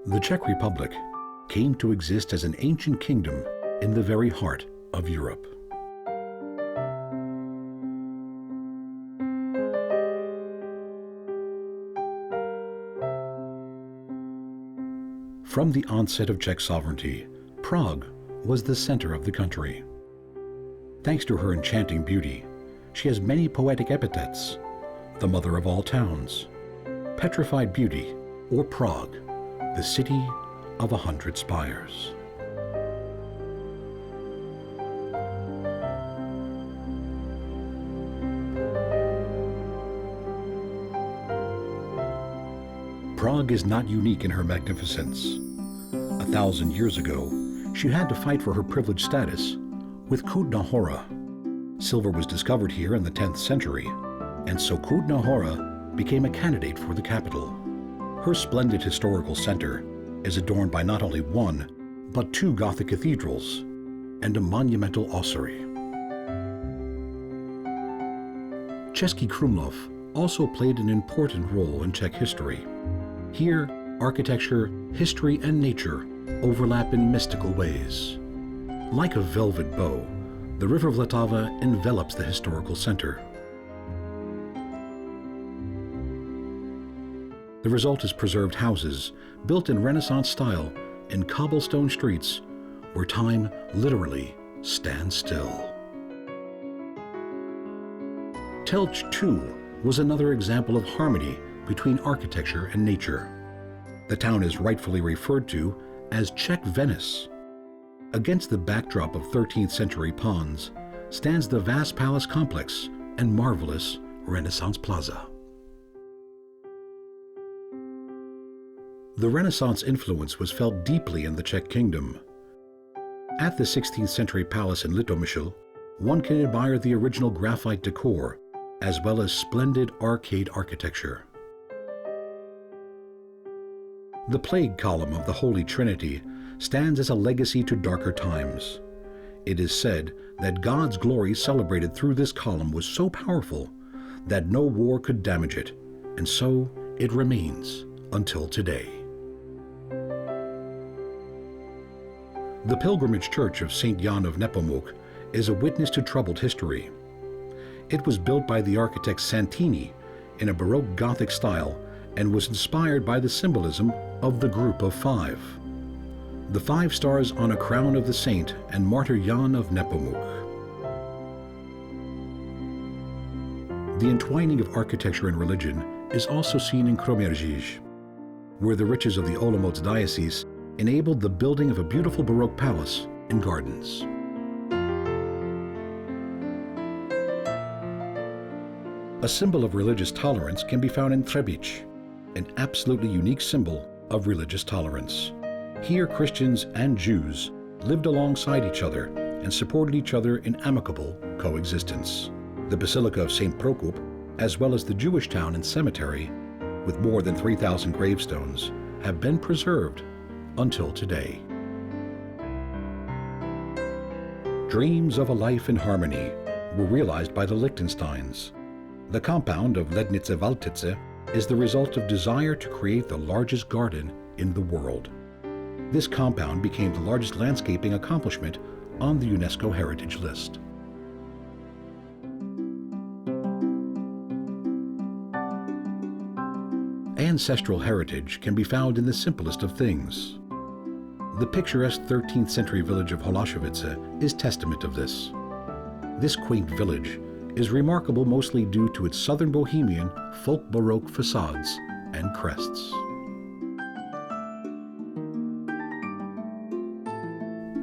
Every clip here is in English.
The Czech Republic came to exist as an ancient kingdom in the very heart of Europe. From the onset of Czech sovereignty, Prague was the center of the country. Thanks to her enchanting beauty, she has many poetic epithets: the mother of all towns, petrified beauty, or Prague, the city of 100 spires. Prague is not unique in her magnificence. 1,000 years ago, she had to fight for her privileged status with Kutná Hora. Silver was discovered here in the 10th century, and so Kutná Hora became a candidate for the capital. Her splendid historical center is adorned by not only one, but two Gothic cathedrals and a monumental ossuary. Český Krumlov also played an important role in Czech history. Here, architecture, history, and nature overlap in mystical ways. Like a velvet bow, the river Vltava envelops the historical center. The result is preserved houses built in Renaissance style in cobblestone streets where time literally stands still. Telč, too, was another example of harmony between architecture and nature. The town is rightfully referred to as Czech Venice. Against the backdrop of 13th century ponds stands the vast palace complex and marvelous Renaissance plaza. The Renaissance influence was felt deeply in the Czech kingdom. At the 16th century palace in Litomyšl, one can admire the original graphite decor as well as splendid arcade architecture. The plague column of the Holy Trinity stands as a legacy to darker times. It is said that God's glory celebrated through this column was so powerful that no war could damage it, and so it remains until today. The pilgrimage church of St. Jan of Nepomuk is a witness to troubled history. It was built by the architect Santini in a Baroque Gothic style and was inspired by the symbolism of the Group of Five, the 5 stars on a crown of the saint and martyr Jan of Nepomuk. The entwining of architecture and religion is also seen in Kroměříž, where the riches of the Olomouc diocese enabled the building of a beautiful Baroque palace and gardens. A symbol of religious tolerance can be found in Třebíč, an absolutely unique symbol of religious tolerance. Here, Christians and Jews lived alongside each other and supported each other in amicable coexistence. The Basilica of St. Prokop, as well as the Jewish town and cemetery, with more than 3,000 gravestones, have been preserved until today. Dreams of a life in harmony were realized by the Liechtensteins. The compound of Lednice Valtice is the result of desire to create the largest garden in the world. This compound became the largest landscaping accomplishment on the UNESCO Heritage List. Ancestral heritage can be found in the simplest of things. The picturesque 13th century village of Holášovice is testament of this. This quaint village is remarkable mostly due to its southern Bohemian folk Baroque facades and crests.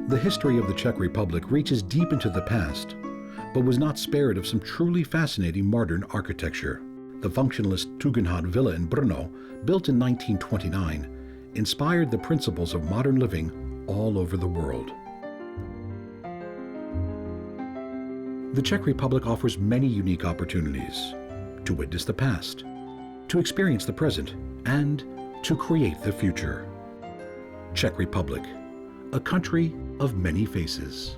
The history of the Czech Republic reaches deep into the past, but was not spared of some truly fascinating modern architecture. The functionalist Tugendhat Villa in Brno, built in 1929, inspired the principles of modern living all over the world. The Czech Republic offers many unique opportunities to witness the past, to experience the present, and to create the future. Czech Republic, a country of many faces.